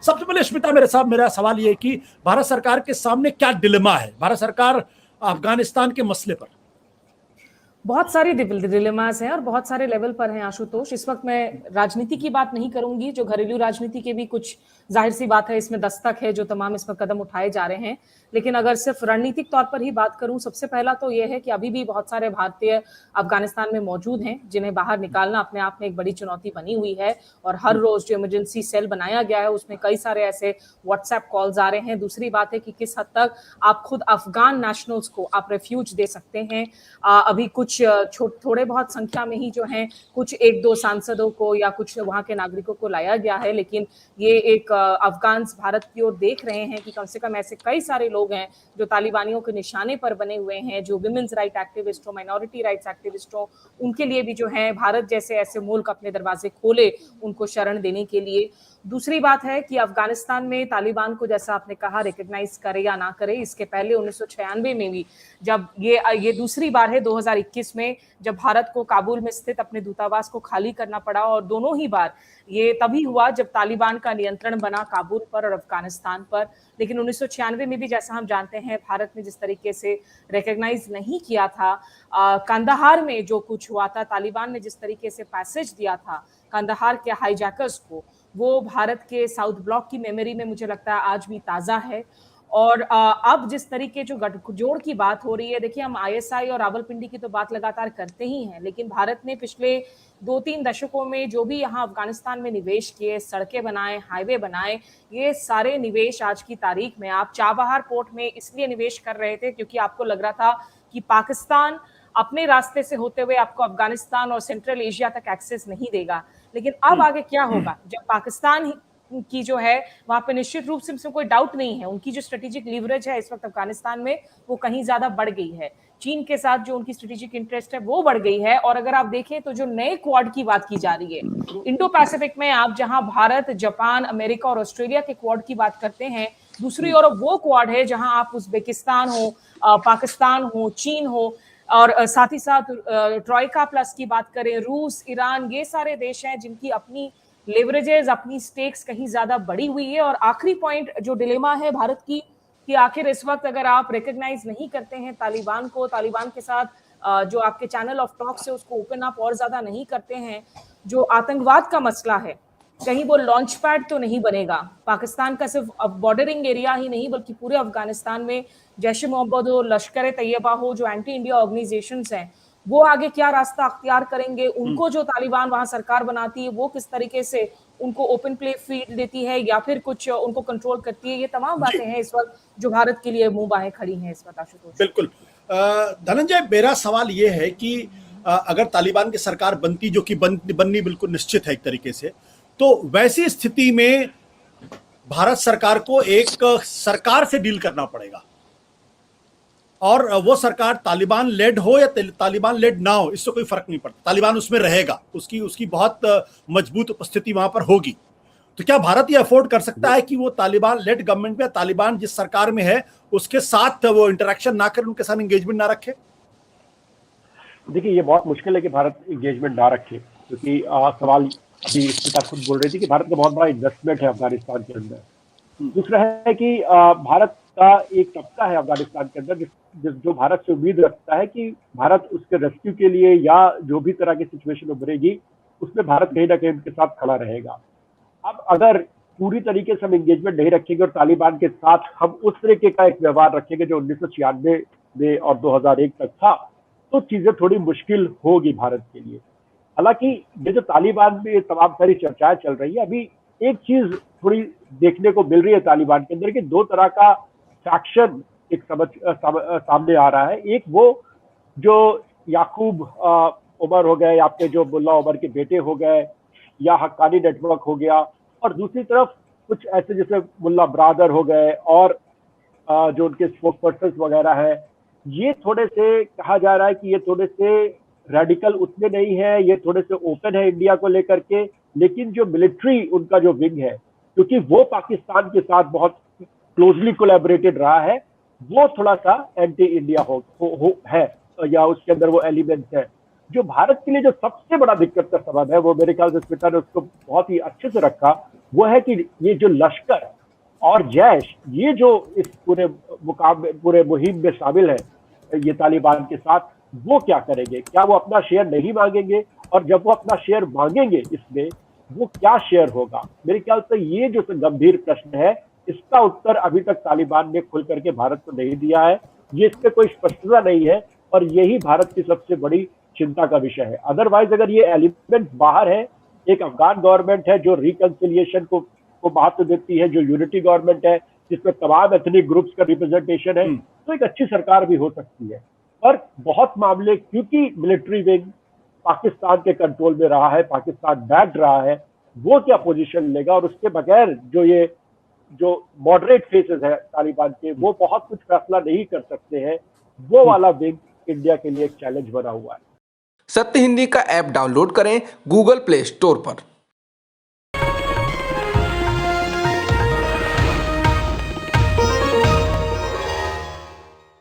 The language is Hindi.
सबसे पहले स्मिता मेरा सवाल ये है कि भारत सरकार के सामने क्या डिलेमा है, भारत सरकार अफगानिस्तान के मसले पर? बहुत सारे डिलेमास हैं और बहुत सारे लेवल पर हैं आशुतोष। इस वक्त मैं राजनीति की बात नहीं करूंगी, जो घरेलू राजनीति के भी कुछ जाहिर सी बात है इसमें दस्तक है, जो तमाम इसमें कदम उठाए जा रहे हैं। लेकिन अगर सिर्फ रणनीतिक तौर पर ही बात करूं, सबसे पहला तो यह है कि अभी भी बहुत सारे भारतीय अफगानिस्तान में मौजूद हैं, जिन्हें बाहर निकालना अपने आप में एक बड़ी चुनौती बनी हुई है। और हर रोज जो इमरजेंसी सेल बनाया गया है उसमें कई सारे ऐसे व्हाट्सएप कॉल्स आ रहे हैं। दूसरी बात है कि किस हद तक आप खुद अफगान नेशनल्स को आप रेफ्यूज दे सकते हैं। अभी कुछ थोड़े बहुत संख्या में ही जो हैं कुछ एक दो सांसदों को या कुछ वहां के नागरिकों को लाया गया है, लेकिन ये एक अफगान भारत की ओर देख रहे हैं कि कम से कम ऐसे कई सारे लोग हैं जो तालिबानियों के निशाने पर बने हुए हैं, जो विमेंस राइट एक्टिविस्ट हो, माइनॉरिटी राइट्स एक्टिविस्ट हो, उनके लिए भी जो है भारत जैसे ऐसे मुल्क अपने दरवाजे खोले उनको शरण देने के लिए। दूसरी बात है कि अफगानिस्तान में तालिबान को, जैसा आपने कहा, रिकॉग्नाइज करे या ना करे, इसके पहले 1996 में भी जब ये दूसरी बार है 2021 में जब भारत को काबुल में स्थित अपने दूतावास को खाली करना पड़ा, और दोनों ही बार ये तभी हुआ जब तालिबान का नियंत्रण बना काबुल पर और अफगानिस्तान पर। लेकिन 1996 में भी जैसा हम जानते हैं भारत ने जिस तरीके से रिकॉग्नाइज नहीं किया था, कंदाहार में जो कुछ हुआ था, तालिबान ने जिस तरीके से पैसेज दिया था कंदाहार के हाईजैकर्स को, वो भारत के साउथ ब्लॉक की मेमोरी में मुझे लगता है आज भी ताज़ा है। और अब जिस तरीके जो गठजोड़ की बात हो रही है, देखिए हम आईएसआई और रावलपिंडी की तो बात लगातार करते ही हैं, लेकिन भारत ने पिछले 2-3 दशकों में जो भी यहाँ अफगानिस्तान में निवेश किए, सड़कें बनाए, हाईवे बनाए, ये सारे निवेश आज की तारीख में, आप चाबहार पोर्ट में इसलिए निवेश कर रहे थे क्योंकि आपको लग रहा था कि पाकिस्तान अपने रास्ते से होते हुए आपको अफगानिस्तान और सेंट्रल एशिया तक एक्सेस नहीं देगा। लेकिन अब आगे क्या होगा जब पाकिस्तान की जो है वहां पे निश्चित रूप से कोई डाउट नहीं है, उनकी जो स्ट्रेटेजिक लीवरेज है इस वक्त अफगानिस्तान में वो कहीं ज्यादा बढ़ गई है। चीन के साथ जो उनकी स्ट्रेटेजिक इंटरेस्ट है वो बढ़ गई है। और अगर आप देखें तो जो नए क्वाड की बात की जा रही है इंडो पैसिफिक में, आप जहां भारत, जापान, अमेरिका और ऑस्ट्रेलिया के क्वाड की बात करते हैं, दूसरी ओर वो क्वाड है जहां आप उज्बेकिस्तान हो, पाकिस्तान हो, चीन हो, और साथ ही साथ ट्रॉइका प्लस की बात करें, रूस, ईरान, ये सारे देश हैं जिनकी अपनी लेवरेजेस, अपनी स्टेक्स कहीं ज्यादा बढ़ी हुई है। और आखिरी पॉइंट जो डिलेमा है भारत की कि आखिर इस वक्त अगर आप रिकॉग्नाइज नहीं करते हैं तालिबान को, तालिबान के साथ जो आपके चैनल ऑफ टॉक से उसको ओपन अप और ज्यादा नहीं करते हैं, जो आतंकवाद का मसला है कहीं वो लॉन्च पैड तो नहीं बनेगा। पाकिस्तान का सिर्फ बॉर्डरिंग एरिया ही नहीं बल्कि पूरे अफगानिस्तान में जैश ए मोहम्मद हो, लश्कर ए तैयबा हो, जो एंटी इंडिया ऑर्गेनाइजेशंस हैं, वो आगे क्या रास्ता अख्तियार करेंगे, उनको जो तालिबान वहां सरकार बनाती है वो किस तरीके से उनको ओपन प्ले फील्ड देती है या फिर कुछ उनको कंट्रोल करती है, ये तमाम बातें हैं इस वक्त जो भारत के लिए मुंह बाहें खड़ी हैं इस वक्त आशुतोष। बिल्कुल धनंजय, मेरा सवाल ये है कि अगर तालिबान की सरकार बनती, जो कि बननी बिल्कुल निश्चित है एक तरीके से, तो वैसी स्थिति में भारत सरकार को एक सरकार से डील करना पड़ेगा, और वो सरकार तालिबान लेड हो या तालिबान लेड ना हो, इससे कोई फर्क नहीं पड़ता, तालिबान उसमें रहेगा, उसकी बहुत मजबूत उपस्थिति वहां पर होगी। तो क्या भारत ये अफोर्ड कर सकता है कि वो तालिबान लेड गवर्नमेंट में, तालिबान जिस सरकार में है उसके साथ वो इंटरेक्शन ना करे, उनके साथ एंगेजमेंट ना रखे? देखिए, ये बहुत मुश्किल है कि भारत एंगेजमेंट ना रखे, क्योंकि सवाल अभी स्मिता खुद बोल रही थी कि भारत का बहुत बड़ा इन्वेस्टमेंट है अफगानिस्तान के अंदर। दूसरा है कि भारत का एक तबका है अफगानिस्तान के अंदर जो भारत से उम्मीद रखता है कि भारत उसके रेस्क्यू के लिए या जो भी तरह की सिचुएशन उभरेगी उसमें भारत कहीं ना कहीं उनके साथ खड़ा रहेगा। अब अगर पूरी तरीके से हम एंगेजमेंट नहीं रखेंगे और तालिबान के साथ हम उस तरीके का एक व्यवहार रखेंगे जो 1996 में और 2001 तक था, तो चीजें थोड़ी मुश्किल होगी भारत के लिए। हालांकि ये जो तालिबान में तमाम सारी चर्चाएं चल रही है, अभी एक चीज थोड़ी देखने को मिल रही है तालिबान के अंदर कि दो तरह का फैक्शन एक सामने आ रहा है। एक वो जो याकूब उमर हो गए, आपके जो मुल्ला उमर के बेटे हो गए, या हक्कानी नेटवर्क हो गया, और दूसरी तरफ कुछ ऐसे जैसे मुल्ला ब्रादर हो गए और जो उनके स्पोक्स पर्सन वगैरह है, ये थोड़े से कहा जा रहा है कि ये थोड़े से रेडिकल उतने नहीं है, ये थोड़े से ओपन है इंडिया को लेकर के। लेकिन जो मिलिट्री उनका जो विंग है, क्योंकि वो पाकिस्तान के साथ बहुत क्लोजली कोलैबोरेटेड रहा है, वो थोड़ा सा एंटी इंडिया है, या उसके अंदर वो एलिमेंट्स है। जो भारत के लिए जो सबसे बड़ा दिक्कत का सबब है, वो मेरे ख्याल से स्मिता ने उसको बहुत ही अच्छे से रखा, वो है कि ये जो लश्कर और जैश, ये जो इस पूरे मुहिम में शामिल है ये तालिबान के साथ, वो क्या करेंगे? क्या वो अपना शेयर नहीं मांगेंगे? और जब वो अपना शेयर मांगेंगे इसमें, वो क्या शेयर होगा? मेरे ख्याल से ये जो गंभीर प्रश्न है, इसका उत्तर अभी तक तालिबान ने खुल करके भारत को नहीं दिया है। ये इस पे कोई स्पष्टता नहीं है और यही भारत की सबसे बड़ी चिंता का विषय है। अदरवाइज अगर ये एलिमेंट बाहर है, एक अफगान गवर्नमेंट है जो रिकंसिलिएशन को महत्व देती है, जो यूनिटी गवर्नमेंट है जिसमें तमाम एथनिक ग्रुप्स का रिप्रेजेंटेशन है, तो एक अच्छी सरकार भी हो सकती है। पर बहुत मामले, क्योंकि मिलिट्री विंग पाकिस्तान के कंट्रोल में रहा है, पाकिस्तान बैठ रहा है, वो क्या पोजीशन लेगा, और उसके बगैर जो मॉडरेट फेसेस है तालिबान के, वो बहुत कुछ फैसला नहीं कर सकते हैं। वो वाला विंग इंडिया के लिए एक चैलेंज बना हुआ है। सत्य हिंदी का ऐप डाउनलोड करें गूगल प्ले स्टोर पर।